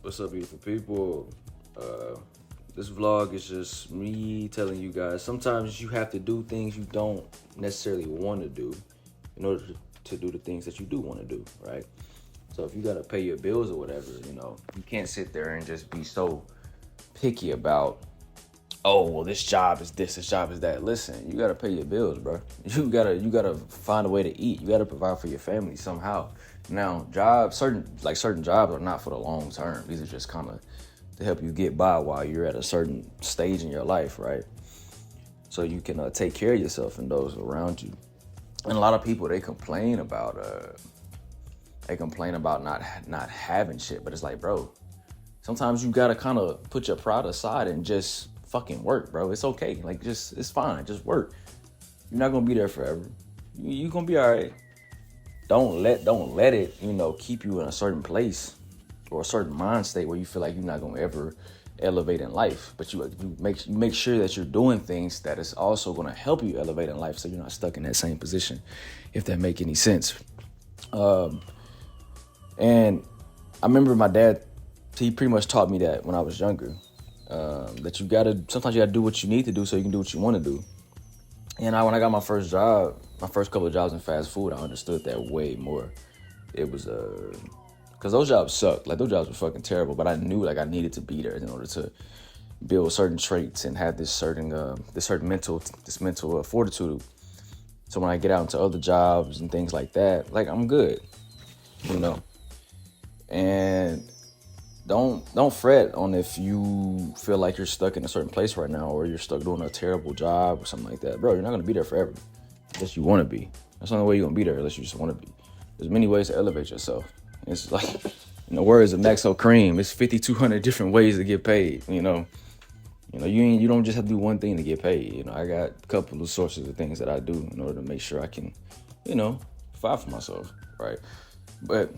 What's up, beautiful people? This vlog is just me telling you guys sometimes you have to do things you don't necessarily want to do in order to do the things that you do want to do, right? So if you got to pay your bills or whatever, you can't sit there and just be so picky about, oh, well, this job is this job is that. Listen, you got to pay your bills, bro. You gotta find a way to eat. You got to provide for your family somehow. Now, certain jobs are not for the long term. These are just kind of to help you get by while you're at a certain stage in your life, right? So you can take care of yourself and those around you. And a lot of people, they complain about not having shit, but it's like, bro, sometimes you gotta kind of put your pride aside and just fucking work, bro. It's okay. It's fine. Just work. You're not gonna be there forever. You gonna be all right. Don't let it, keep you in a certain place or a certain mind state where you feel like you're not gonna ever elevate in life. But you make sure that you're doing things that is also gonna help you elevate in life, so you're not stuck in that same position, if that make any sense. And I remember my dad, he pretty much taught me that when I was younger, that sometimes you gotta do what you need to do so you can do what you want to do. And when I got my first couple of jobs in fast food, I understood that way more. It was because those jobs sucked. Like, those jobs were fucking terrible. But I knew I needed to be there in order to build certain traits and have this mental fortitude. So when I get out into other jobs and things like that, I'm good, And don't fret on if you feel like you're stuck in a certain place right now, or you're stuck doing a terrible job or something like that. Bro, you're not gonna be there forever unless you want to be. That's the only way you're gonna be there, unless you just want to be. There's many ways to elevate yourself. It's like, in the words of Maxo Cream, it's 5,200 different ways to get paid. You don't just have to do one thing to get paid. I got a couple of sources of things that I do in order to make sure I can, provide for myself, right? But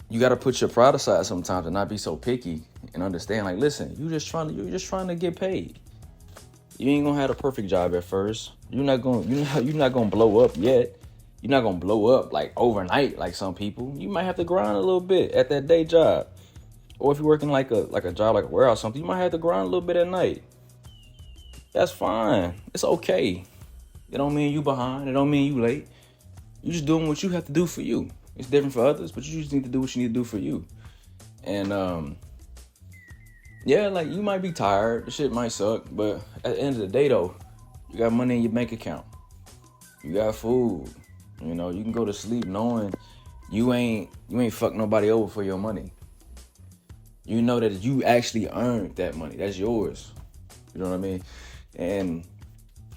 you got to put your pride aside sometimes and not be so picky, and understand, listen, you're just trying to get paid. You ain't gonna have a perfect job at first. You're not gonna blow up yet. You're not gonna blow up overnight like some people. You might have to grind a little bit at that day job, or if you're working like a job like a warehouse or something, you might have to grind a little bit at night. That's fine. It's okay. It don't mean you behind. It don't mean you late. You're just doing what you have to do for you. It's different for others, but you just need to do what you need to do for you. And you might be tired. The shit might suck, but at the end of the day, though, you got money in your bank account. You got food. You can go to sleep knowing you ain't fuck nobody over for your money. You know that you actually earned that money. That's yours. You know what I mean? And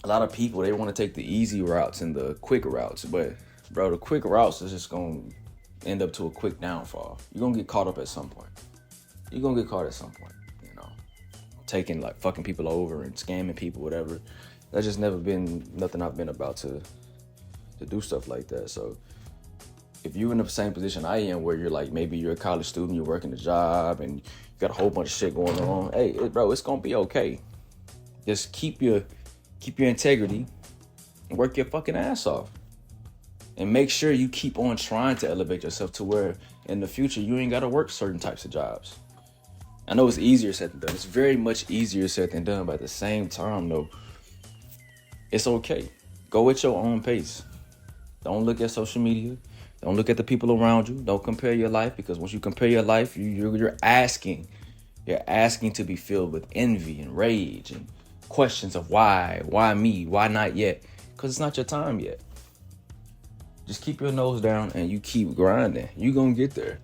a lot of people, they want to take the easy routes and the quick routes, but bro, the quick routes is just going to end up to a quick downfall. You're going to get caught up at some point. Taking fucking people over and scamming people, whatever. That's just never been nothing I've been about to do stuff like that. So if you're in the same position I am, where you're maybe you're a college student, you're working a job and you got a whole bunch of shit going on, hey, bro, it's going to be okay. Just keep your integrity and work your fucking ass off. And make sure you keep on trying to elevate yourself to where in the future you ain't got to work certain types of jobs. I know it's easier said than done. It's very much easier said than done, but at the same time, though, it's okay. Go at your own pace. Don't look at social media. Don't look at the people around you. Don't compare your life, because once you compare your life, you're asking to be filled with envy and rage and questions of why me, why not yet? Because it's not your time yet. Just keep your nose down and you keep grinding. You're going to get there.